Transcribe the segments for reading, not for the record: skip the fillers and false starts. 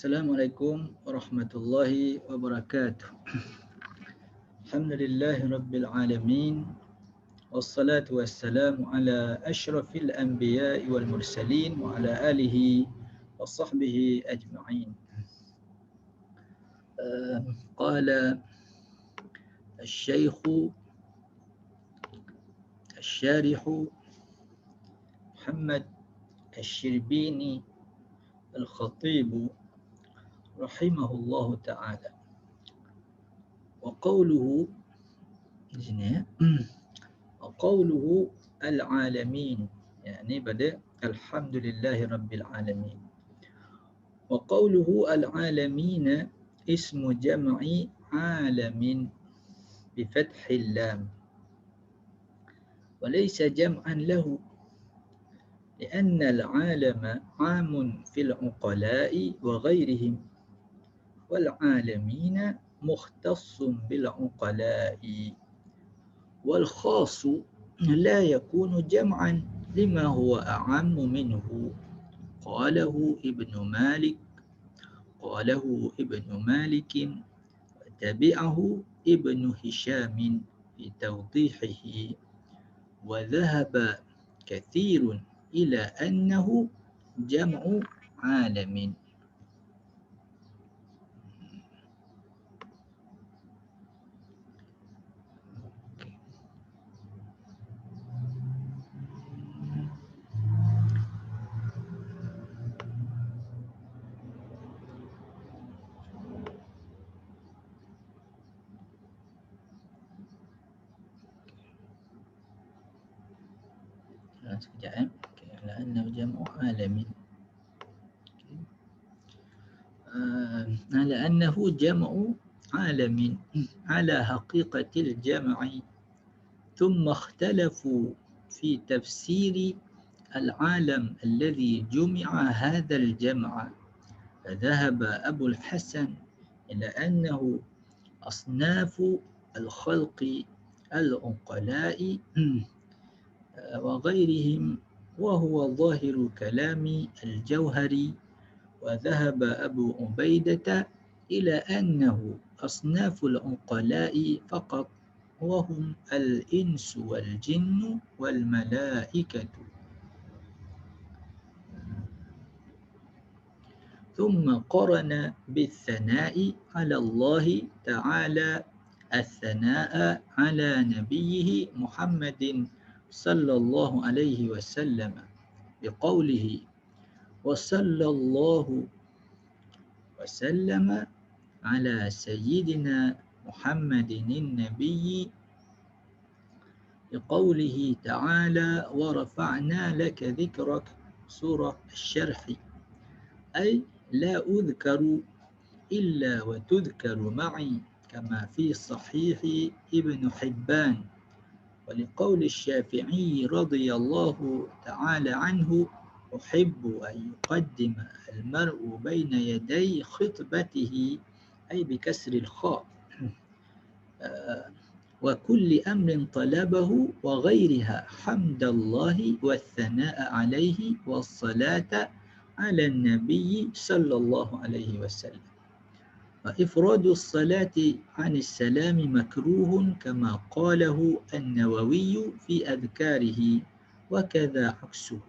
Assalamualaikum warahmatullahi wabarakatuh. Alhamdulillahi rabbil alamin. Wassalatu wassalamu ala asyrafil anbiya'i wal mursalin wa ala alihi wa sahbihi ajma'in. Qala al-syaykhu al-syarihu Muhammad al-Shirbini al-Khatibu rahimahullahu ta'ala. Wa qawluhu di sini ya. Wa qawluhu al-alamin. Yani pada alhamdulillahi rabbil alamin. Wa qawluhu al-alamin ismu jam'i alamin bi fathil lam. Wa laysa jam'an lahu لأن العالم عام في العقلاء وغيرهم والعالمين مختص بالعقلاء والخاص لا يكون جمعا لما هو أعم منه قاله ابن مالك وتبعه ابن هشام في توضيحه وذهب كثير إلى أنه جمع عالم. Sekejap لأنه جمع عالم لأنه جمع عالم على حقيقة الجمع ثم اختلفوا في تفسير العالم الذي جمع هذا الجمع فذهب أبو الحسن إلى أنه أصناف الخلق العقلاء وغيرهم وهو ظاهر كلام الجوهري وذهب أبو عبيدة إلى أنه أصناف العقلاء فقط وهم الإنس والجن والملائكة ثم قرن بالثناء على الله تعالى الثناء على نبيه محمد صلى الله عليه وسلم بقوله وصلى الله وسلم على سيدنا محمد النبي بقوله تعالى ورفعنا لك ذكرك سورة الشرح أي لا أذكر إلا وتذكر معي كما في صحيح ابن حبان ولقول الشافعي رضي الله تعالى عنه أحب أن يقدم المرء بين يدي خطبته أي بكسر الخاء وكل أمر طلبه وغيرها حمد الله والثناء عليه والصلاة على النبي صلى الله عليه وسلم وإفراد الصلاة عن السلام مكروه كما قاله النووي في أذكاره وكذا عكسه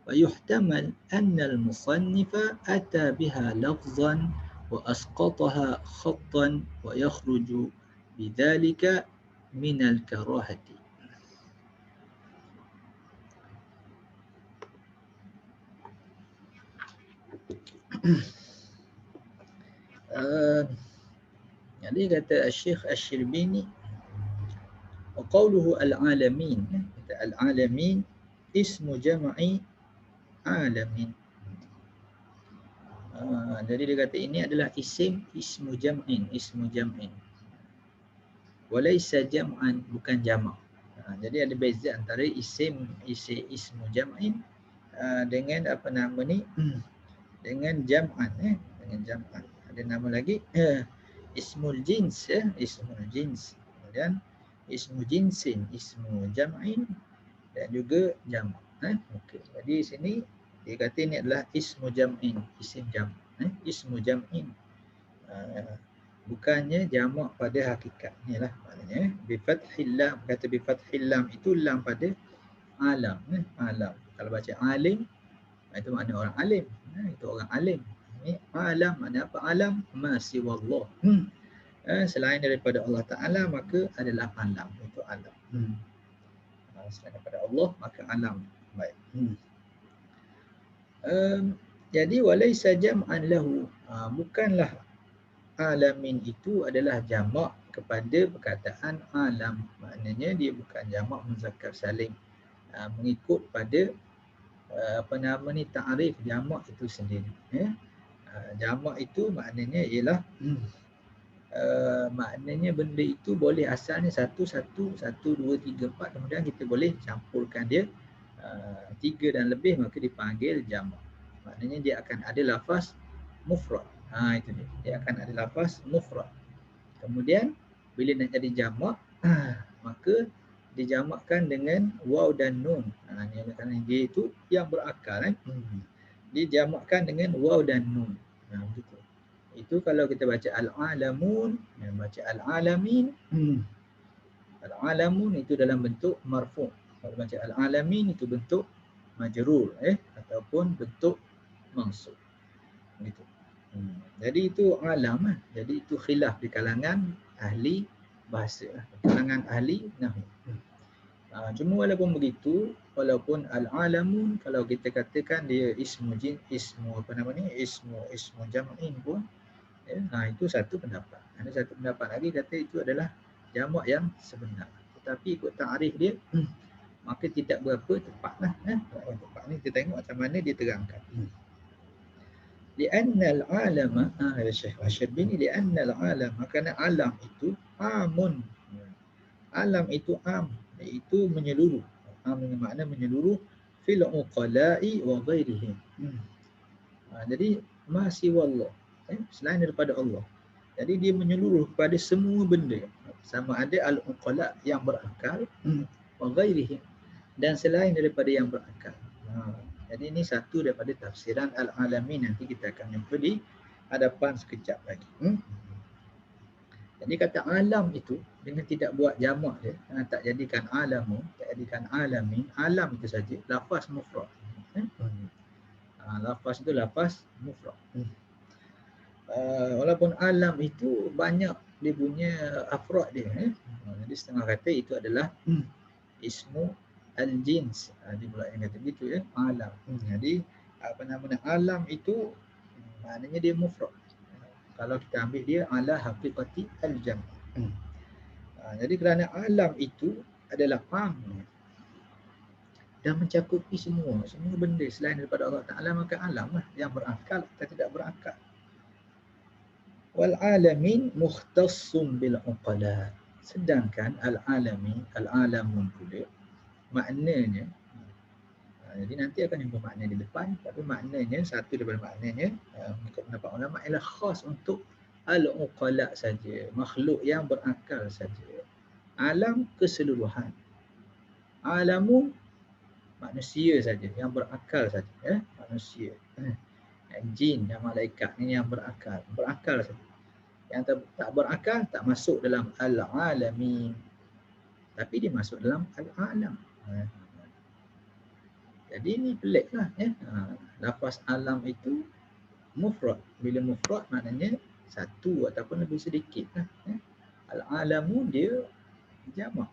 ويحتمل أن المصنف أتى بها لفظا وأسقطها خطا ويخرج بذلك من الكراهة. Jadi kata Syekh Asy-Syirbini wa qawluhu al-alamin, kata al-alamin ismu jam'i alamin. Jadi dia kata ini adalah ismu jam'in walaysa jam'an, bukan jamak. Jadi ada beza antara ismu jam'in dengan apa nama ni dengan jam'an dengan jam'an. Ada nama lagi ismul jins ismul jins, kemudian ismu jinsin, ismu jam'in dan juga jamak. Okey. Jadi sini dia kata ini adalah ismu jam'in, isim jam'. ismu jam'in. Bukannya jamak pada hakikatnya lah maknanya. Bi fathil lam, kata bi fathil lam itu lam pada alam. Alam. Kalau baca alim, itu makna orang alim. Itu orang alim. Ini alam, makna apa alam? Ma siwallah. Selain daripada Allah Ta'ala maka adalah alam. Itu alam. Selain daripada Allah maka alam. Baik. Jadi walaysa jam'an lahu. Bukanlah alamin itu adalah jamak kepada perkataan alam. Maknanya dia bukan jamak muzakkar salim. Mengikut pada ta'rif jamak itu sendiri. Jamak itu maknanya ialah maknanya benda itu boleh asalnya satu, dua, tiga, empat, kemudian kita boleh campurkan dia tiga dan lebih, maka dipanggil jamak. Maknanya dia akan ada lafaz mufrad. Itu dia. Dia akan ada lafaz mufrad. Kemudian bila nak jadi jamak, maka dijamakkan dengan waw dan nun. Kerana dia itu yang berakal. Dijamakkan dengan waw dan nun. Begitu. Itu kalau kita baca al-alamun, baca al-alamin. Al-alamun itu dalam bentuk marfu'. Kalau baca al-alamin itu bentuk majrur ataupun bentuk mansub. Begitu. Jadi itu alam. Jadi itu khilaf di kalangan ahli bahasa, kalangan ahli nahwu. Cuma walaupun begitu, walaupun al-alamun kalau kita katakan dia ismu jam'in pun, itu satu pendapat. Ada satu pendapat lagi kata itu adalah jamak yang sebenar. Tetapi ikut ta'rif dia maka tidak berapa tepatlah. Tepat ni kita tengok macam mana dia terangkan. Li'anna al-alama, Syekh Asy'arbini, li'anna al-alama, kerana alam itu amun. Alam itu am, iaitu menyeluruh. Am dengan makna menyeluruh fil uqala'i wa ghairihim. Jadi masih wallah, selain daripada Allah. Jadi dia menyeluruh kepada semua benda. Sama ada al-uqala yang berakal, wa ghairihim, dan selain daripada yang berakal. Jadi ini satu daripada tafsiran al-alamin, nanti kita akan jumpa di hadapan sekejap lagi. Jadi kata alam itu dengan tidak buat jamak dia, tak jadikan alamu, tak jadikan alamin, alam itu saja lafaz mufrad. Lafaz itu lafaz mufrad. Walaupun alam itu banyak dia punya afrad dia. Jadi setengah kata itu adalah ismu al-jins. Dia pula yang kata begitu alam. Jadi alam itu maknanya dia mufrad. Kalau kita ambil dia ala haqiqati al-jam'. Jadi kerana alam itu adalah am dan mencakupi semua benda selain daripada Allah Ta'ala, maka alam lah yang berakal atau tidak berakal. Wal alamin mukhtassum bil uqala. Sedangkan al-alamun pula maknanya, jadi nanti akan jumpa makna di depan, tapi maknanya satu daripada maknanya mengikut pendapat ulama ialah khas untuk al-uqala saja, makhluk yang berakal saja. Alam keseluruhan. Alamun manusia saja yang berakal saja, manusia. Jin dan malaikat ini yang berakal saja. Yang tak berakal tak masuk dalam al-alamin, tapi dia masuk dalam al-alam. Jadi ini peliklah lafaz alam itu mufrad. Bila mufrad maknanya satu ataupun lebih sedikit lah. Al-alamu dia jamak.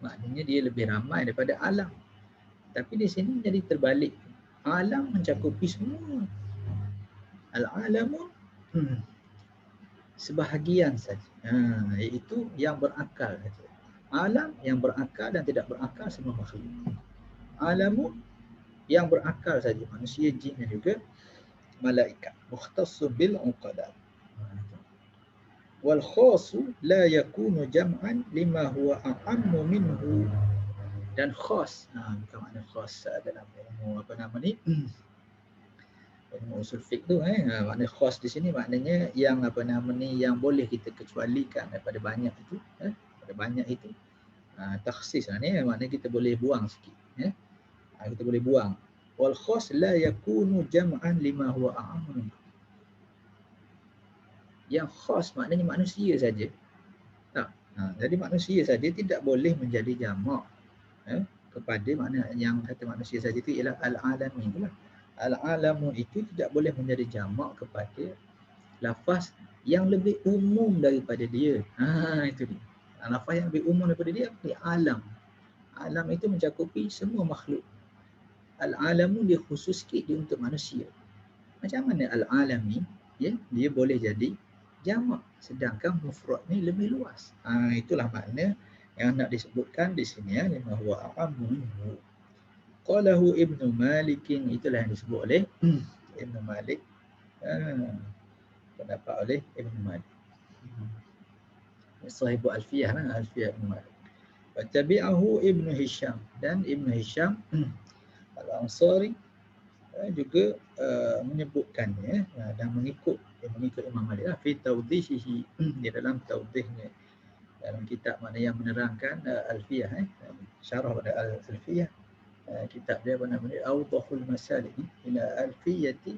Maknanya dia lebih ramai daripada alam. Tapi di sini jadi terbalik. Alam mencakupi semua. Al-alamu sebahagian saja. Iaitu yang berakal saja. Alam yang berakal dan tidak berakal semua makhluk. Alamu yang berakal saja, manusia, jin dan juga malaikat. Mukhtassu bil uqala. Wal khasu la yakunu jam'an lima huwa a'ammu minhu. Dan khas, bukan makna khas dalam ilmu ilmu usul fiqh tu, makna khas di sini maknanya yang yang boleh kita kecualikan daripada banyak itu, daripada banyak itu. Takhsis ni maknanya kita boleh buang sikit, kita boleh buang. Wal khas la yakunu jam'an lima huwa a'ammu. Yang khas maknanya manusia saja. Tak. Jadi manusia saja tidak boleh menjadi jamak kepada makna yang kata manusia saja itu ialah al-alamin itulah. Al-alamun itu tidak boleh menjadi jamak kepada lafaz yang lebih umum daripada dia. Itu dia. Lafaz yang lebih umum daripada dia adalah alam. Alam itu mencakupi semua makhluk. Al-alamu dia khusus sikit dia untuk manusia. Macam mana al-alami? Ya, dia boleh jadi jamak, sedangkan mufrad ni lebih luas. Itulah makna yang nak disebutkan di sini ya, lima huwa a'ammu minhu. Qalahu Ibnu Malik, itulah yang disebut oleh Ibnu Malik. Pendapat oleh Ibnu Malik. Sahibu Alfiyah lah, Alfiyah Ibnu Malik. Wa tabi'ahu Ibnu Hisham, dan Ibnu Hisham Al-Ansari juga menyebutkannya dan mengikut Imam Malik lah fi tawdihihi, di dalam tawdihnya, dalam kitab mana yang menerangkan Alfiyah, syarah pada Alfiyah, kitab dia apa namanya, Awdahul Masalik ila Alfiyati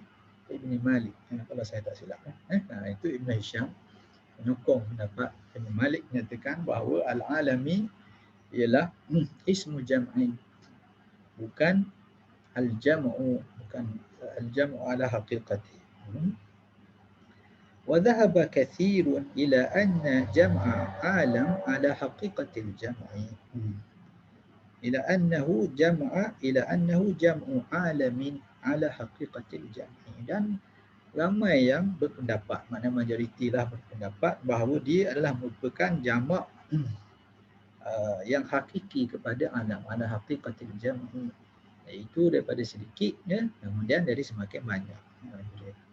Ibn Malik, kalau saya tak silap. Itu Ibn Hisham menyokong pendapat Ibn Malik, menyatakan bahawa al-alami ialah ismu jam'in, bukan al-jam'u, bukan al-jam'u ala haqiqati. Wa dhahaba kathirun ila anna jam'a alam ala haqiqatil jam'i. Ila annahu jam'u alamin ala haqiqatil jam'i. Dan ramai yang berpendapat, maknanya majoriti lah berpendapat bahawa dia adalah merupakan jamak yang hakiki kepada alam, ala haqiqatil jam'i, iaitu daripada sedikit ya, kemudian dari semakin banyak.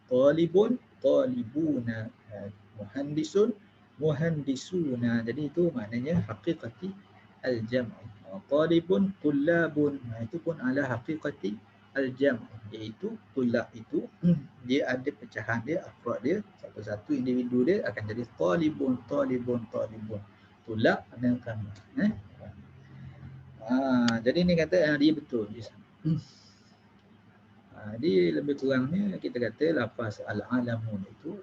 Talibun, talibuna, muhandisun, muhandisuna. Jadi itu maknanya haqiqati al-jam'i. Talibun, tullabun, itu pun ala haqiqati al-jam', iaitu tulab itu dia ada pecahan dia, afrad dia, satu-satu individu dia akan jadi talibun, talibun, talibun. Tulab dan kamu. Jadi ni kata dia betul. Jadi lebih kurangnya kita kata lafaz al-alamun itu,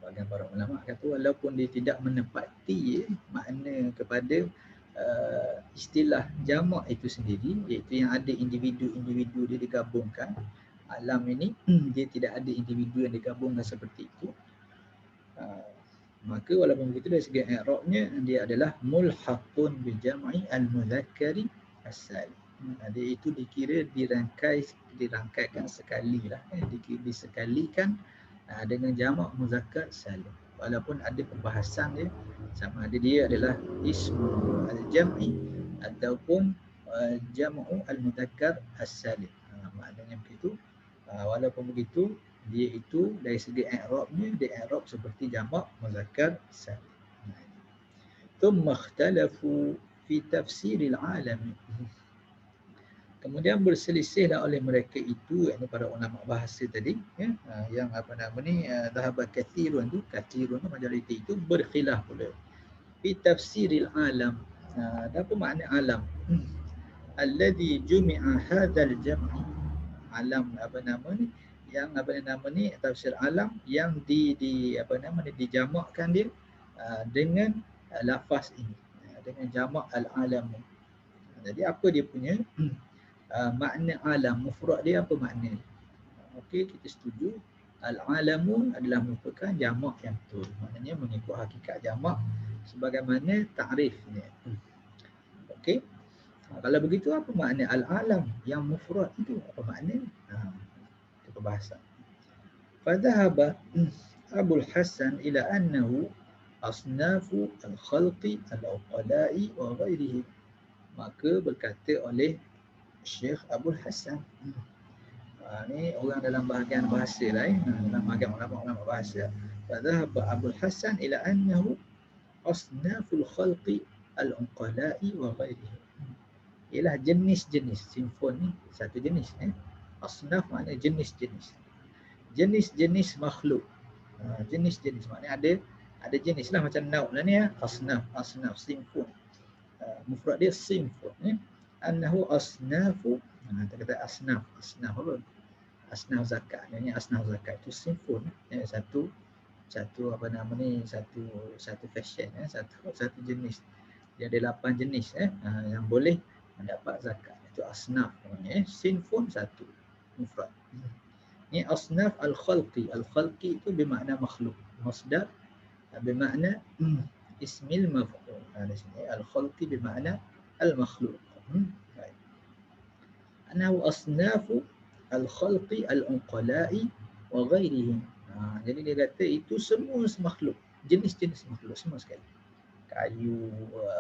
bahagian para ulama kata walaupun dia tidak menepati makna kepada istilah jamak itu sendiri, iaitu yang ada individu-individu dia digabungkan. Alam ini dia tidak ada individu yang digabungkan seperti itu. Maka walaupun begitu dari segi i'rabnya dia adalah mulhaqun bi jam'i al-mudzakkari as-salim. Dia itu dikira dirangkaikan sekali lah, disekalikan dengan jamak muzakkar salim. Walaupun ada pembahasan dia sama ada dia adalah ismu al-jam'i ataupun jam'u al-mudzakkar as-salim. Maknanya begitu. Walaupun begitu, dia itu dari segi i'rabnya dia i'rab seperti jamak muzakkar salim. Thumma ikhtalafu fi tafsiril alami. Kemudian berselisihlah oleh mereka itu, yakni para ulama bahasa tadi, ya, yang apa nama ni, dhahaba kathirun tu, majoriti itu berkhilaf pula fi tafsiril alam. Apa makna alam? Alladhi jumi'a hadzal jam'i. Alam apa nama ni, yang apa nama ni, tafsir alam yang apa nama ni, dijamakkan dia dengan lafaz ini, dengan jamak al-alam. Jadi apa dia punya makna alam, mufrad dia apa makna? Okey, kita setuju al-alamun adalah merupakan jamak yang betul, maknanya mengikut hakikat jamak sebagaimana ta'rifnya. Okey, kalau begitu apa makna al-alam yang mufrad itu, apa makna? Itu perbahasan. Fadhahaba Abul Hasan ila annahu asnafu al-khalqi al-uqala'i wa ghairihi. Maka berkata oleh Syekh Abul Hasan, ni orang dalam bahagian bahasa lah, dalam bahagian ulama-ulama bahasa. Fadhahaba Abul Hasan ila annahu asnaful khalqi al-uqala'i wa ghairihi. Ialah jenis-jenis, sinfon ni satu jenis. Asnaf maknanya jenis-jenis. Jenis-jenis makhluk. Jenis-jenis maknanya ada jenis lah, macam nauk lah ni ya. Asnaf, sinfon. Mufrad dia sinfon. Annahu asnafu, kita kata asnaf apa? Asnaf zakat. Ini asnaf zakat itu sinfon, satu satu apa nama ni, satu fashion, satu jenis. Dia ada 8 jenis yang boleh mendapat zakat. Itu asnaf namanya. Sinfun satu mufrad. Ini asnaf al-khalqi. Al-khalqi itu bermakna makhluk. Masdar bermakna ismil maf'ul. Di sini al-khalqi bermakna al-makhluk. Baik. Anahu asnafu al-khalqi al-unqala'i wa ghairihim. Jadi dia kata itu semua makhluk, jenis-jenis makhluk semua sekali. Kayu,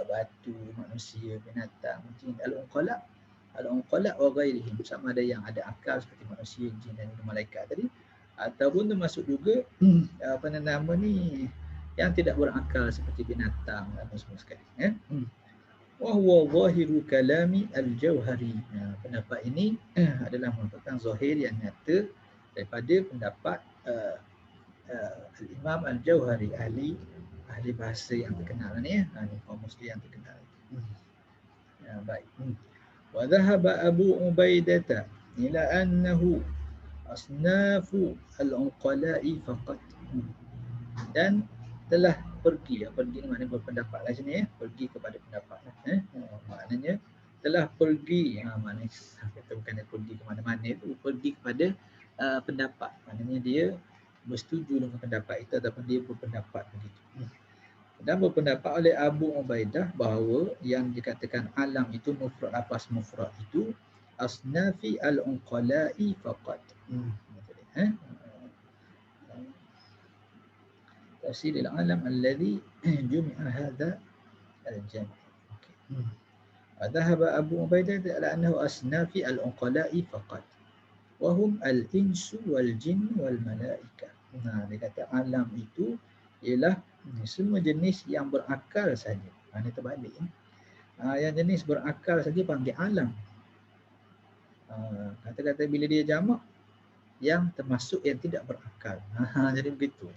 batu, manusia, binatang, jin, al-unqala' wa ghairihim, sama ada yang ada akal seperti manusia, jin dan malaikat tadi, ataupun termasuk juga apa nama ni, yang tidak berakal seperti binatang dan semua sekali. Wa huwa zahiru kalami al-Jauhari. Pendapat ini adalah merupakan zahir yang nyata daripada pendapat al-Imam al-Jauhari, ahli bahasa yang terkenal ni, kaum muslim yang terkenal. Baik. Wa dhahaba Abu Ubaidah ila annahu asnafu al-unqala'i faqat. Dan telah pergi maknanya berpendapat lah sini, pergi kepada pendapat maknanya telah pergi, maknanya kita bukan pergi ke mana-mana, itu pergi kepada pendapat, maknanya dia bersetuju dengan pendapat itu ataupun dia berpendapat begitu. Dan berpendapat oleh Abu Ubaidah bahawa yang dikatakan alam itu mufrad, lafaz mufrad itu asnafi al-unqala'i faqat. تفسير العالم الذي جمع هذا الجمع. ذهب أبو عبيدة على أنه أصناف العقلاء فقط وهم الإنس والجن والملائكة. Dia kata alam itu ialah semua jenis yang berakal saja. Ini terbalik. Yang jenis berakal saja panggil alam. Kata-kata bila dia jamak, yang termasuk yang tidak berakal. Jadi begitu.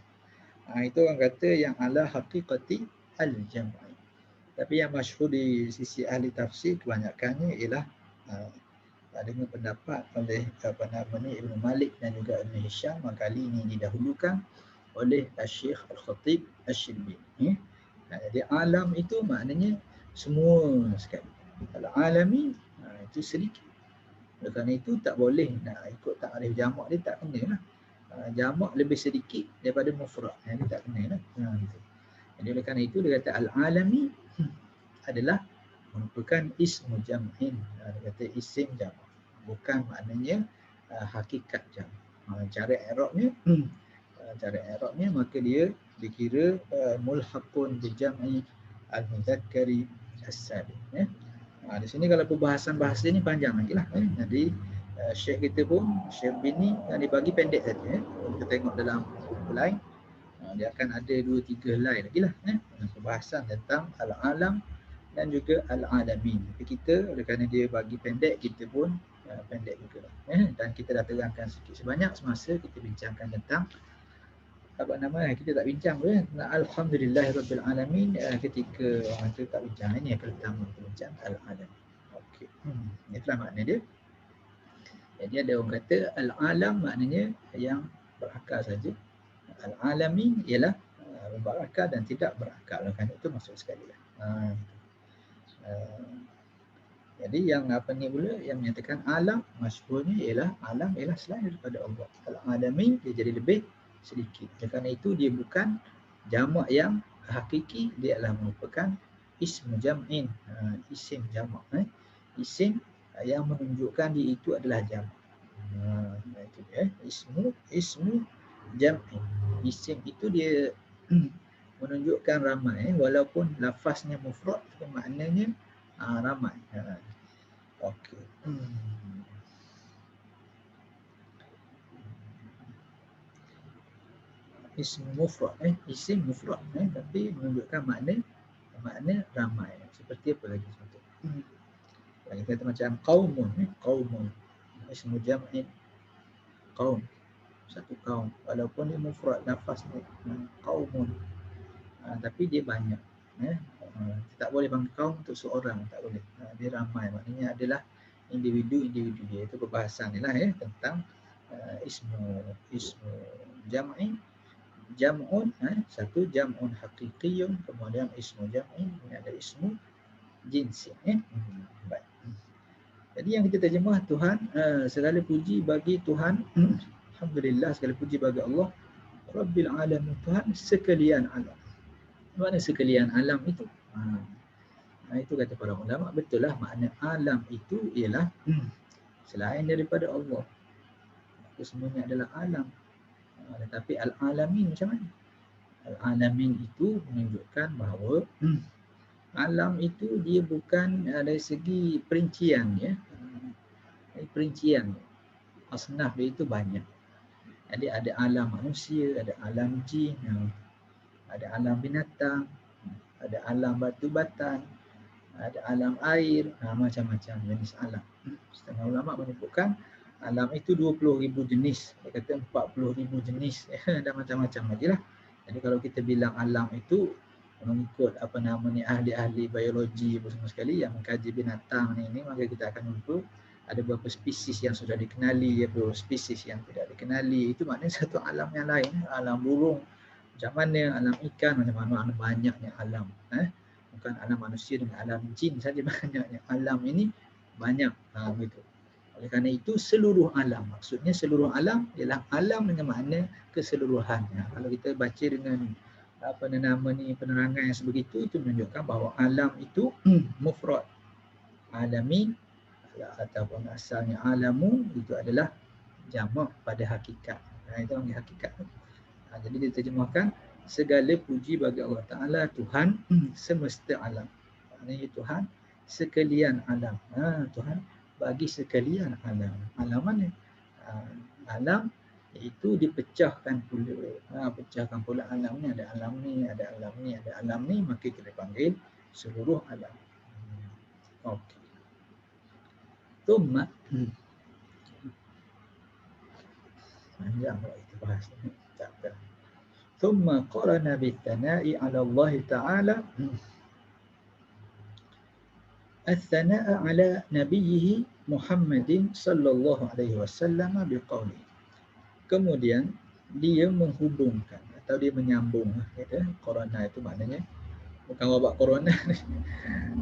Itu orang kata yang ala haqiqati al-jam'i. Tapi yang masyhur di sisi ahli tafsir kebanyakannya ialah dengan pendapat oleh Ibn Malik dan juga Ibn Hisham. Kali ini didahulukan oleh Syekh Al-Khatib Asy-Syibini. Jadi alam itu maknanya semua sekali. Kalau alami itu sedikit. Oleh kerana itu tak boleh nak ikut takrif jamak dia, tak kena lah. Jamak lebih sedikit daripada mufrad. Dia tak kena lah. Jadi oleh kerana itu dia kata al-alami adalah merupakan ismu jam'in. Dia kata isim jamak. Bukan maknanya hakikat jamak. Cara i'rabnya maka dia dikira mulhaqun bi jam'i al-mudzakkari as-salim. Di sini kalau perbahasan bahasa ni panjang lagi lah. Jadi Syekh kita pun, Syekh Bini dibagi pendek saja. Kita tengok dalam buku lain, dia akan ada 2-3 helai lagi lah. Perbahasan tentang al-alam dan juga al-alamin. Tapi kita, oleh kerana dia bagi pendek, kita pun pendek juga. Dan kita dah terangkan sikit sebanyak semasa kita bincangkan tentang kita tak bincang pun Alhamdulillahirabbil alamin ketika orang tu tak bincang. Ini yang pertama kita bincang al-alam. Okey. Itulah makna dia. Jadi ada orang kata al-alam maknanya yang berakal saja. Al-alamin ialah berakal dan tidak berakal. Kan itu masuk sekali lah. Jadi yang pula yang menyatakan alam masyhurnya ialah alam ialah selain daripada Allah. Al-alamin dia jadi lebih sedikit. Kerana itu dia bukan jamak yang hakiki, dia adalah merupakan ismu jam'in, isim jamak. Isim yang menunjukkan dia itu adalah jamak. Itu dia. Ismu jam'in. Isim itu dia menunjukkan ramai, walaupun lafaznya mufrad tapi maknanya ramai. Okey. Isim mufrad, isim mufrad, tapi menunjukkan makna ramai. Seperti apa lagi contoh? Kita kata macam qaumun, ismu jam'in, qaum, satu kaum, walaupun dia mufrad lafaznya qaumun, tapi dia banyak. Kita tak boleh panggil kaum untuk seorang, tak boleh. Dia ramai, maknanya adalah individu-individu dia. Itu perbahasan ni lah tentang ismu jam'in jam'un, satu jam'un haqiqiyun, kemudian ismu jam'in, ini ada ismu jinsi. Baik. Jadi yang kita terjemah Tuhan, segala puji bagi Tuhan, alhamdulillah, segala puji bagi Allah, Rabbil alamin, Tuhan sekalian alam. Mana sekalian alam itu? Itu kata para ulama, betul lah, makna alam itu ialah selain daripada Allah. Itu semuanya adalah alam. Tetapi al-alamin macam mana? Al-alamin itu menunjukkan bahawa alam itu dia bukan dari segi perincian, ya. Perincian asnaf dia itu banyak. Jadi ada alam manusia, ada alam jin, ada alam binatang, ada alam batu batan, ada alam air, macam-macam jenis alam. Setengah ulama menyebutkan alam itu 20,000 jenis, dia kata 40,000 jenis, dan macam-macam lagi lah. Jadi kalau kita bilang alam itu mengikut ahli-ahli biologi semua sekali yang mengkaji binatang ni, maka kita akan jumpa ada beberapa spesies yang sudah dikenali, beberapa spesies yang tidak dikenali. Itu maknanya satu alam yang lain. Alam burung macam mana, alam ikan macam mana, banyaknya alam. Bukan alam manusia dengan alam jin saja, banyaknya alam ini banyak. Begitu. Oleh kerana itu seluruh alam, maksudnya seluruh alam ialah alam dengan makna keseluruhannya. Kalau kita baca dengan penerangan yang sebegitu, itu menunjukkan bahawa alam itu mufrad, alamin, ataupun asalnya alamu itu adalah jamak pada hakikat. Itu panggil hakikat. Jadi diterjemahkan segala puji bagi Allah Ta'ala, Tuhan semesta alam. Maknanya Tuhan sekalian alam. Tuhan bagi sekalian alam. Alam mana? Alam itu dipecahkan pula. Pecahkan pula alam ni, ada alam ni, ada alam ni, ada alam ni, maka kita panggil seluruh alam. Okey. Thumma panjang kalau kita bahas ni. Tak apa. Thumma qarana bitana'i 'ala Allah Ta'ala الثناء على نبيه محمد صلى الله عليه وسلم بقوله. Kemudian dia menghubungkan atau dia menyambung, kata corona itu maknanya bukan wabak corona.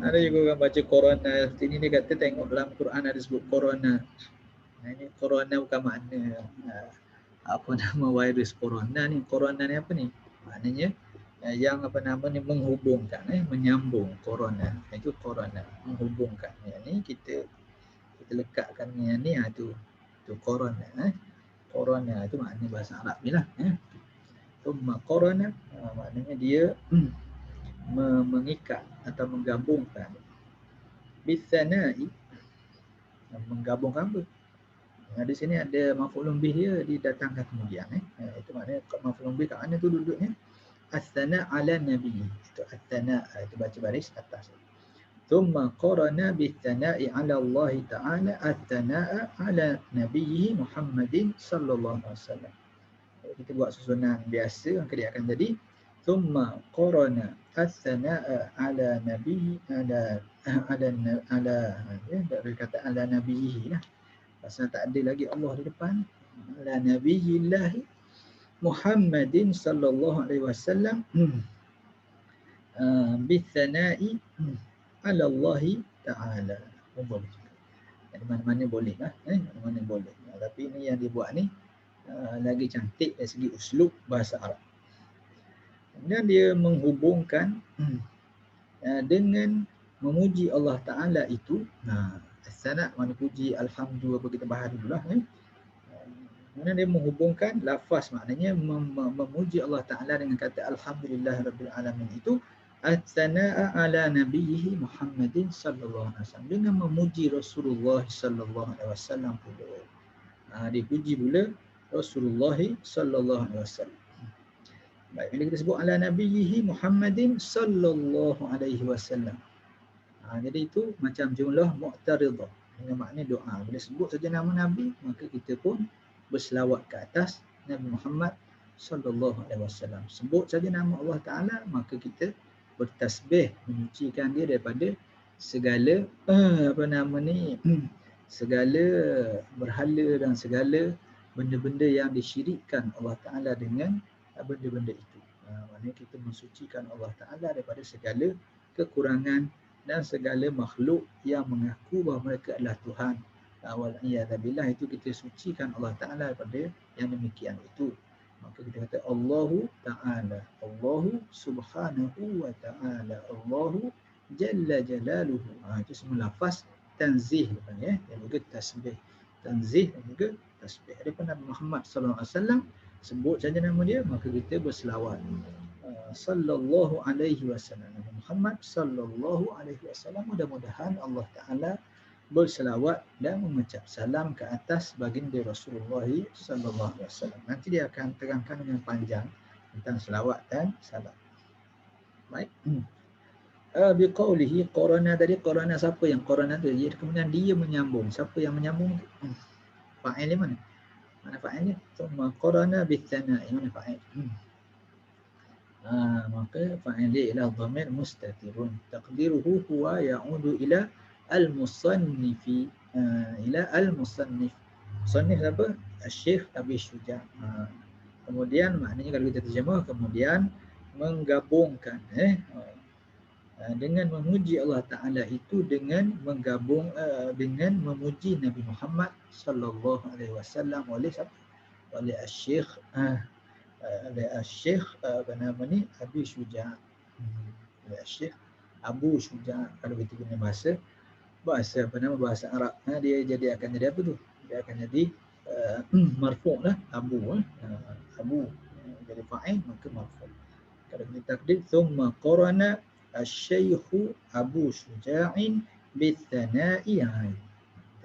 Ada juga orang baca corona, ini dia kata tengok dalam Quran ada sebut corona. Ini corona bukan makna nama virus corona ni. Corona ni apa ni? Maknanya yang menghubungkan, menyambung corona. Itu corona, menghubungkan. Yang ni kita lekatkan yang ni, tu corona. Corona itu maknanya bahasa Arab ni lah. Thumma corona maknanya dia mengikat atau menggabungkan. Bisana'i, menggabungkan apa? Di sini ada maf'ulun bih dia didatangkan kemudian. Itu maknanya maf'ulun bih kat mana tu duduknya? As-sana' ala nabi. Itu as-sana', itu baca baris atas. Thumma qarana bis-sana'i ala Allah Ta'ala as-sana'a ala nabiyhi Muhammadin sallallahu alaihi wasallam. Kita buat susunan biasa, maka dia akan jadi thumma qarana as-sana'a ala nabiyhi ala dia kata ala nabiyhi lah. Pasal tak ada lagi Allah di depan. Ala nabiyillah Muhammadin sallallahu alaihi wasallam bis-sana'i ala Allah Ta'ala. Boleh. Di mana-mana boleh lah. Mana-mana boleh. Tapi ini yang dibuat ni lagi cantik dari segi uslub bahasa Arab. Dan dia menghubungkan dengan memuji Allah Ta'ala itu. As-sana' mana puji, alhamdulillah, kita bahas dulu lah. Kemudian dia menghubungkan lafaz, maknanya memuji Allah Ta'ala dengan kata Alhamdulillah Rabbil Alamin itu as-sana'a ala nabiyhi Muhammadin sallallahu alaihi wasallam, dengan memuji Rasulullah sallallahu alaihi wasallam pula. Dipuji pula Rasulullah sallallahu alaihi wasallam. Baik, bila kita sebut ala nabiyhi Muhammadin sallallahu alaihi wasallam, jadi itu macam jumlah mu'taridah dengan makna doa. Bila sebut saja nama Nabi, maka kita pun berselawat ke atas Nabi Muhammad sallallahu alaihi wasallam. Sebut saja nama Allah Ta'ala, maka kita bertasbih, menyucikan dia daripada segala segala berhala dan segala benda-benda yang disyirikkan Allah Ta'ala dengan benda-benda itu. Maknanya kita mensucikan Allah Ta'ala daripada segala kekurangan dan segala makhluk yang mengaku bahawa mereka adalah Tuhan. Wal'iyadzabillah, itu kita sucikan Allah Ta'ala daripada yang demikian itu. Maka kita kata Allahu Ta'ala, Allahu Subhanahu wa Ta'ala, Allahu Jalla Jalaluhu. Itu semua lafaz tanzih, ya, dan juga tasbih. Tanzih dan juga tasbih. Daripada Nabi Muhammad SAW sebut saja nama dia, maka kita berselawat. Sallallahu alaihi wasallam. Nabi Muhammad sallallahu alaihi wasallam, mudah-mudahan Allah Ta'ala berselawat dan mengucap salam ke atas baginda Rasulullah sallallahu alaihi wasallam. Nanti dia akan terangkan dengan panjang tentang selawat dan salam. Baik. Biqaulihi qarana, tadi qarana siapa yang qarana tu? Jadi kemudian dia menyambung. Siapa yang menyambung? Fa'il mana? Mana fa'il ni? Thumma qarana bitsana'i. Mana fa'il? Maka fa'il dia ialah dhamir mustatirun. Taqdiruhu huwa ya'udu ila al-musannifi, ila al-musannif. Musannif apa? Syekh Abi Syuja'. Kemudian maknanya kalau kita terjemah, kemudian menggabungkan dengan memuji Allah Ta'ala itu dengan menggabung dengan memuji Nabi Muhammad sallallahu alaihi wasallam oleh siapa? Oleh Syekh apa nama ni? Abi Syuja'. Oleh Syekh Abu Syuja'. Kalau kita guna bahasa apa nama, bahasa Arab, dia akan jadi apa tu? Dia akan jadi marfu' lah, Abu. Abu jadi fa'il, maka marfu'. Kalau kita takdir thumma qarana asy-syaikhu Abu Syuja'in bitsana'i,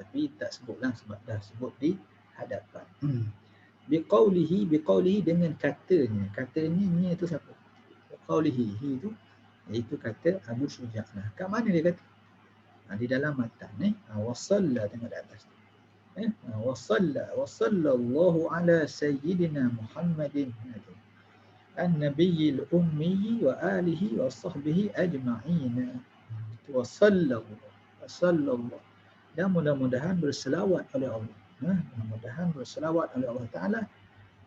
tapi tak sebutlah sebab dah sebut di hadapan. Biqaulihi dengan katanya. Katanya itu siapa? Biqaulihi itu iaitu kata Abu Syuja'. Kat mana dia kata? Di dalam matan wasalla, tengok di atas. Wasallallahu ala sayyidina Muhammadin an-nabiyil ummi wa alihi wa sahbihi ajma'in. Wasallallahu, dan mudah-mudahan berselawat oleh Allah. Mudah-mudahan berselawat oleh Allah Ta'ala.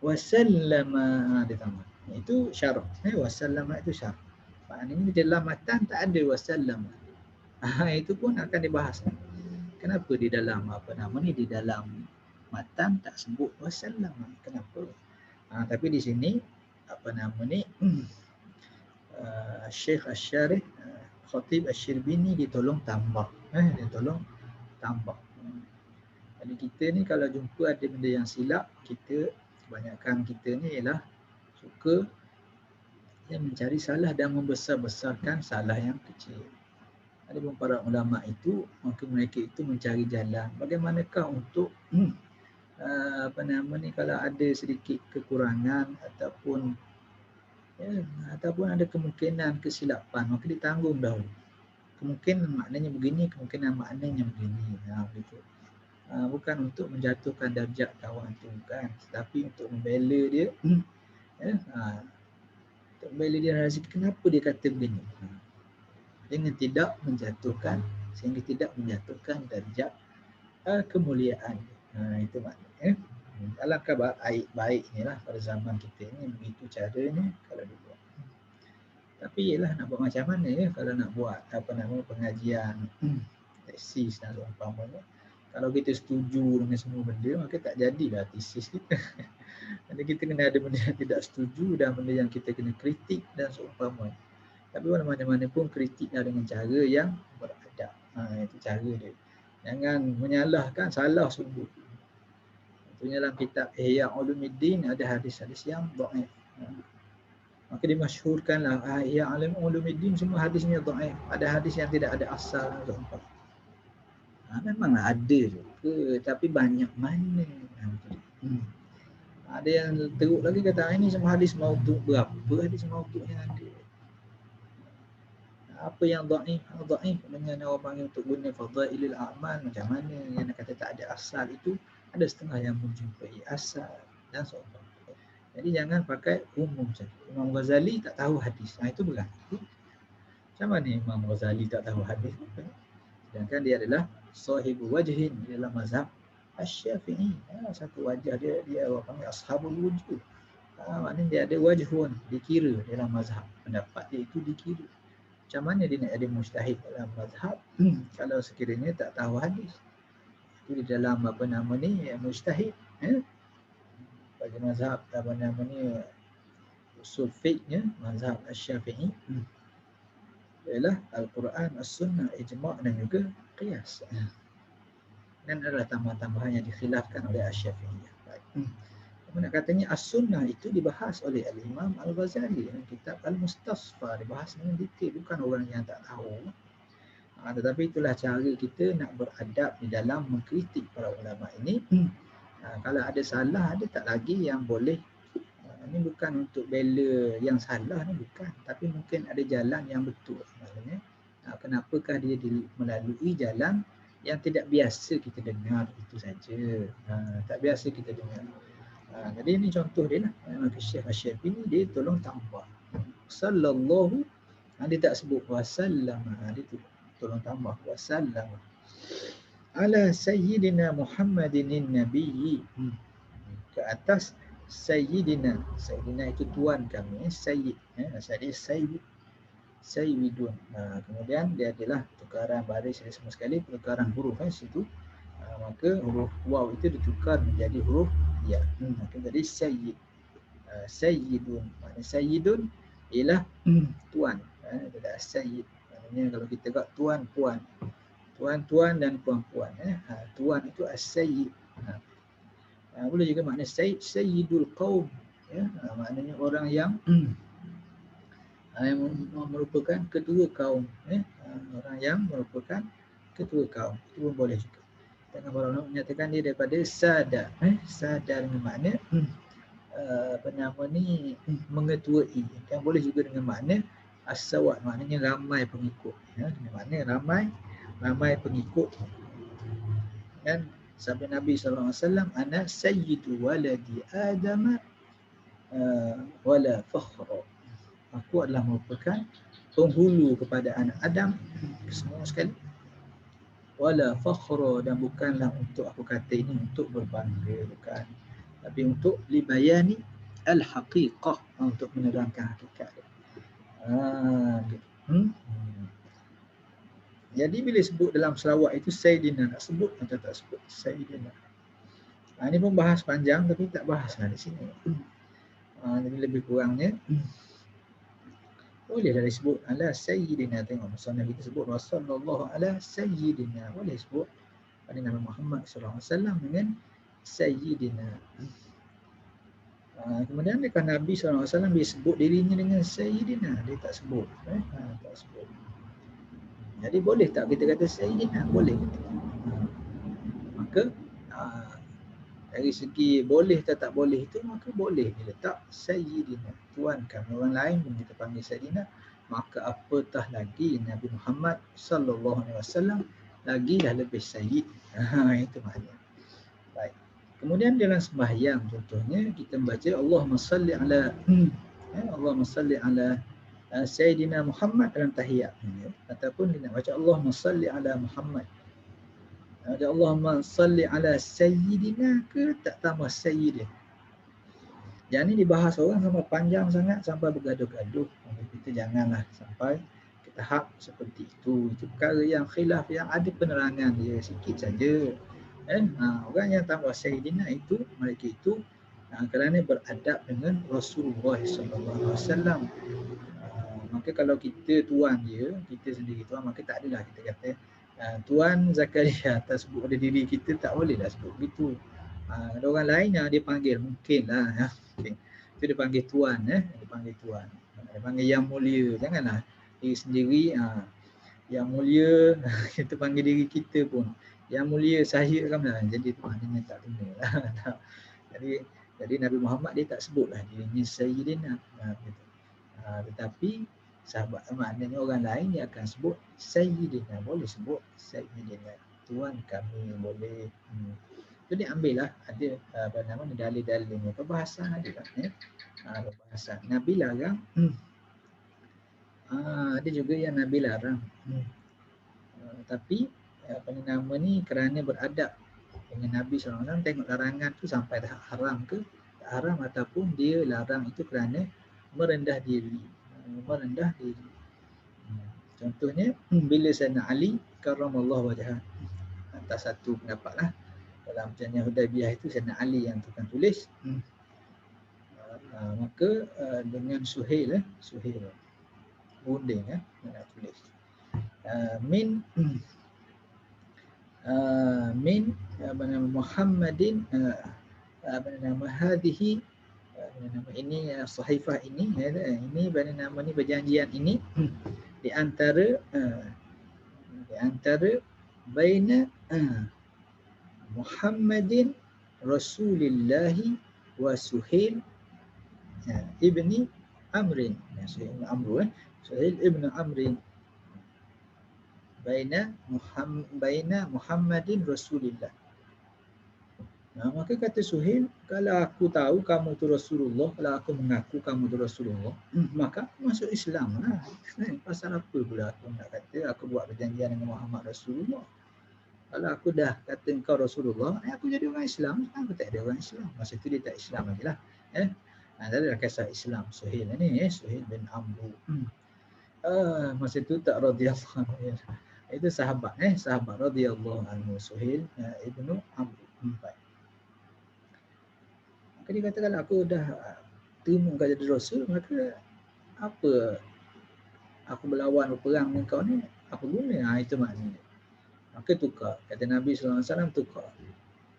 Wasallama, ditambah. Itu syarat. Wasallama itu syarat. Maknanya di dalam matan tak ada wasallama. Itu pun akan dibahas. Kenapa di dalam di dalam matan tak sebut wasallama? Kenapa? Tapi di sini Syekh Asy-Syarih Khatib Asy-Syirbini ditolong tambah. Jadi kita ni kalau jumpa ada benda yang silap, kebanyakan kita ni ialah suka mencari salah dan membesar-besarkan salah yang kecil. Ada pun para ulama itu, maka mereka itu mencari jalan bagaimanakah untuk kalau ada sedikit kekurangan ataupun ada kemungkinan kesilapan, maka ditanggung dahulu. Kemungkinan maknanya begini, kemungkinan maknanya begini. Begitu. Bukan untuk menjatuhkan darjat kawan tu, bukan, tetapi untuk membela dia. Untuk membela dia dari segi kenapa dia kata begini. Dengan tidak menjatuhkan, sehingga tidak menjatuhkan darjat kemuliaan. Itu maknanya. Alangkah baik-baiknya lah pada zaman kita ni, begitu caranya kalau dibuat. Tapi ialah nak buat macam mana ya, kalau nak buat pengajian tesis dan seumpamanya. Kalau kita setuju dengan semua benda, maka tak jadilah tesis kita. Jadi kita kena ada benda yang tidak setuju dan benda yang kita kena kritik dan seumpamanya. Tapi mana-mana pun kritiklah dengan cara yang beradab. Itu cara dia. Jangan menyalahkan, salah sungguh. Contohnya dalam kitab Ihya Ulumuddin ada hadis-hadis yang dhaif. Maka dimasyhurkanlah Ihya Ulumuddin semua hadisnya dhaif. Ada hadis yang tidak ada asal. Memanglah ada juga, tapi banyak mana. Ada yang teruk lagi kata ini semua hadis maudhu'. Berapa hadis maudhu' yang ada? Apa yang dhaif dengan orang panggil untuk guna fadhailul a'mal, macam mana yang kata tak ada asal itu, ada setengah yang menjumpai asal dan seumpamanya. Jadi jangan pakai umum saja. Imam Ghazali tak tahu hadis, itu berlaku. Macam mana Imam Ghazali tak tahu hadis? Sedangkan dia adalah sahibu wajhin dalam mazhab Asy-Syafi'i. Satu wajah dia orang panggil ashabul wujud. Maknanya dia ada wajhun, dikira dalam mazhab. Pendapat dia itu dikira. Macam mana dia nak ada mujtahid dalam mazhab kalau sekiranya tak tahu hadis? Itu di dalam apa nama ni, mujtahid. Bagi mazhab apa nama ni, usul fiqhnya, mazhab Asy-Syafi'i ialah Al-Quran, As-Sunnah, Ijma' dan juga Qiyas. Dan adalah tambahan-tambahan yang dikhilafkan oleh Asy-Syafi'iyah. Kemudian katanya As-Sunnah itu dibahas oleh Al-Imam Al-Ghazali dalam kitab Al-Mustasfa, dibahas dengan detail, bukan orang yang tak tahu. Tetapi itulah cara kita nak beradab di dalam mengkritik para ulama ini. Kalau ada salah, ada tak lagi yang boleh. Ini bukan untuk bela yang salah ni, bukan. Tapi mungkin ada jalan yang betul. Maksudnya, kenapakah dia melalui jalan yang tidak biasa kita dengar, itu saja. Tak biasa kita dengar. Jadi ini contoh dia lah. Syekh Asy-Syafi'i dia tolong tambah. Sallallahu, dia tak sebut wasallam. Dia tolong tambah wasallam. Ala sayyidina Muhammadin nabiyyi. Ke atas sayyidina. Sayyidina itu tuan kami. Sayyid. Asal dia sayyid. Sayyidun. Kemudian dia adalah tukaran baris dia semua sekali. Tukaran huruf situ. Maka huruf waw itu ditukar menjadi huruf ya. Maka jadi sayyid. Sayyidun. Maknanya sayyidun ialah tuan. Tidak sayyid. Maknanya kalau kita kata tuan, puan. Tuan-tuan dan puan-puan. Tuan itu as-sayyid. Boleh juga makna sayyid, sayyidul qaum. Maknanya orang yang merupakan ketua kaum. Orang yang merupakan ketua kaum. Itu pun boleh juga. Tengah para ulama menyatakan dia daripada sada. Sada dengan makna apa nama ni, mengetuai. Kan boleh juga dengan makna as-sawad, maknanya ramai pengikut. Dengan makna ramai pengikut. Dan sabda Nabi SAW, ana sayyidu waladi Adam wala fakhra. Aku adalah merupakan penghulu kepada anak Adam semua sekali. Wala fakhra, dan bukanlah untuk aku kata ini untuk berbangga, bukan. Tapi untuk libayani al-haqiqah, untuk menerangkan hakikat. Jadi bila sebut dalam selawat itu Sayyidina, nak sebut atau tak sebut Sayyidina. Ini pun bahas panjang tapi tak bahaslah di sini. Jadi lebih kurangnya bolehlah disebut ala Sayyidina. Tengok misalnya kita sebut Rasulullah ala Sayyidina, boleh sebut pada Nabi Muhammad SAW dengan Sayyidina. Kemudian dekat Nabi SAW dia sebut dirinya dengan Sayyidina, dia tak sebut. Tak sebut. Jadi boleh tak kita kata Sayyidina? Boleh. Maka dari segi boleh atau tak boleh itu, maka boleh diletak Sayyidina, tuan kami. Orang lain pun kita panggil Sayyidina, maka apatah lagi Nabi Muhammad SAW lagi dah lebih sayyid. Itu maknanya. Baik. Kemudian dalam sembahyang contohnya kita membaca Allahumma salli ala Allahumma salli ala Sayyidina Muhammad dalam tahiyat. Ataupun kita baca Allahumma salli ala Muhammad. Ada Allahumma salli ala Sayyidina ke tak tambah Sayyidin. Yang ini dibahas orang sampai panjang sangat, sampai bergaduh-gaduh. Kita janganlah sampai ke tahap seperti itu. Itu perkara yang khilaf, yang ada penerangan dia sikit saja. Orang yang tambah Sayyidina itu, mereka itu kerana beradab dengan Rasulullah SAW. Maka kalau kita tuan dia, kita sendiri tuan, maka tak adalah kita kata Tuan Zakaria, tak sebut pada diri kita, tak boleh lah sebut begitu. Ada orang lain yang dia panggil, mungkin lah. Itu dia panggil tuan. Dia panggil tuan. Dia panggil yang mulia. Janganlah diri sendiri. Yang mulia, kita panggil diri kita pun. Yang mulia saya kan lah. Jadi itu maknanya tak kena lah. Jadi Nabi Muhammad dia tak sebut lah dirinya Sayyidina. Tetapi sahabat, maknanya orang lain dia akan sebut Sayyidina. Boleh sebut Sayyidina, tuan kami, boleh. Itu dia ambil lah, ada apa nama dalil-dalilnya. Perbahasan ada tak? Perbahasan. Nabi larang. Ada juga yang Nabi larang. Tapi apa nama ni, kerana beradab dengan Nabi SAW, tengok larangan tu sampai dah haram ke? Tak haram ataupun dia larang itu kerana merendah diri. Merendah diri. Contohnya bila Sayyidina Ali karramallahu wajhah, atas satu pendapat lah, dalam perjanjian Hudaybiyah itu Sayyidina Ali yang tukang tulis. Maka dengan Suhail runding nak tulis min apa nama Muhammadin apa nama hadhihi nama ini sahifah ini apa nama ni perjanjian ini di antara baina Muhammadin Rasulillahi wa Suhail ibni Amrin. Suhail ibn Amrin baina Muhammadin Rasulillah. Maka kata Suhail, kalau aku tahu kamu tu Rasulullah, kalau aku mengaku kamu tu Rasulullah, maka aku masuk Islam lah. Pasal apa pula aku nak kata aku buat perjanjian dengan Muhammad Rasulullah? Kalau aku dah kata engkau Rasulullah, aku jadi orang Islam. Aku tak ada orang Islam. Masa tu dia tak Islam lagi lah. Adalah kisah Islam Suhail ni, Suhail bin Amr. Masa tu tak radhiyallahu anhu. Itu sahabat sahabat radhiyallahu anhu, Suhail ibnu Amr. Maka dia kata kalau aku dah terima kau jadi Rasul, maka apa aku berlawan berperang dengan kau ni, apa guna? Itu maknanya. Maka tukar. Kata Nabi SAW tukar.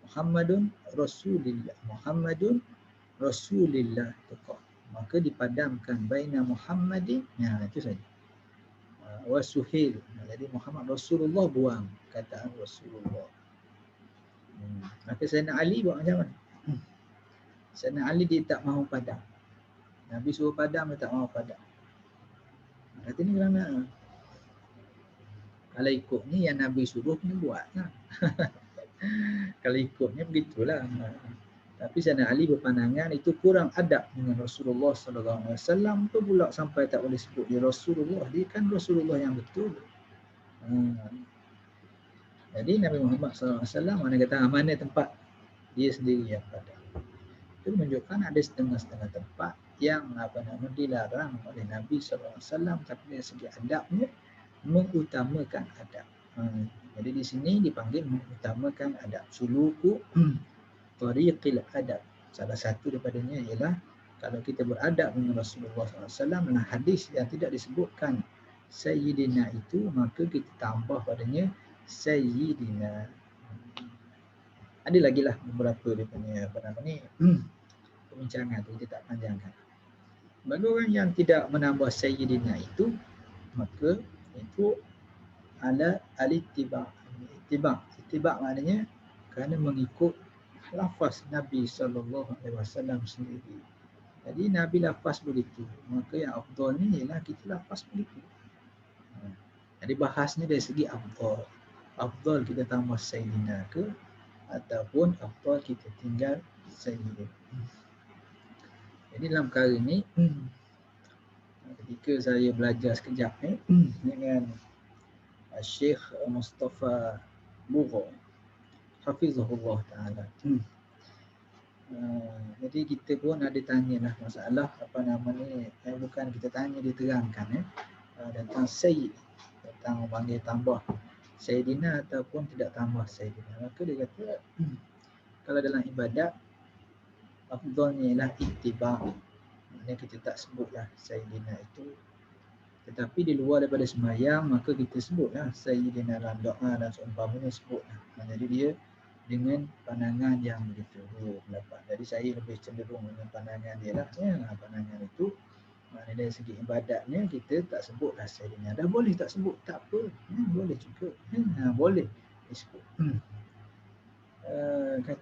Muhammadun Rasulillah tukar. Maka dipadamkan baina Muhammadin. Itu saja. Wa Suhail. Jadi Muhammad Rasulullah buang kataan Rasulullah. Maka Sayyidina Ali buat macam mana? Sayyidina Ali dia tak mahu padam. Nabi suruh padam, dia tak mahu padam. Kata ni kerana kalau ikutnya yang Nabi suruh kena buat lah. Kalau ikutnya begitulah. Tapi Sayyidina Ali berpandangan itu kurang adab dengan Rasulullah SAW. Tu pula sampai tak boleh sebut dia Rasulullah. Dia kan Rasulullah yang betul. Jadi Nabi Muhammad SAW mana kata mana tempat dia sendiri yang padam. Itu menunjukkan ada setengah-setengah tempat yang dilarang oleh Nabi SAW, tapi dari segi adabnya mengutamakan adab. Jadi di sini dipanggil mengutamakan adab. Suluku tariqil adab. Salah satu daripadanya ialah kalau kita beradab dengan Rasulullah SAW dalam hadis yang tidak disebutkan Sayyidina itu, maka kita tambah padanya Sayyidina. Ada lagi lah beberapa daripadanya perbincangan tu, kita tak panjangkan. Bagi orang yang tidak menambah Sayyidina itu, maka itu ala al-ittiba'. Ittiba' maknanya kerana mengikut lafaz Nabi SAW sendiri. Jadi Nabi lafaz begitu, maka yang afdal ni ialah kita lafaz begitu. Jadi bahasnya dari segi afdal. Afdal kita tambah Sayyidina ke ataupun afdal kita tinggal Sayyidina. Jadi dalam perkara ni ketika saya belajar sekejap dengan Syekh Mustafa Bugha hafizahullah ta'ala. Jadi kita pun ada tanyalah masalah bukan kita tanya, dia terangkan tentang Sayyid, tentang panggil tambah Sayyidina ataupun tidak tambah Sayyidina. Maka dia kata kalau dalam ibadat afdalnya ialah ittiba'. Maknanya kita tak sebutlah Sayyidina itu. Tetapi di luar daripada sembahyang maka kita sebutlah Sayyidina dalam doa dan seumpamanya sebutlah. Jadi dia dengan pandangan yang begitu pendapat. Jadi saya lebih cenderung dengan pandangan dia lah. Pandangan itu maknanya dari segi ibadatnya kita tak sebutlah Sayyidina. Dah boleh tak sebut, tak apa. Boleh juga. Boleh disebut. Kata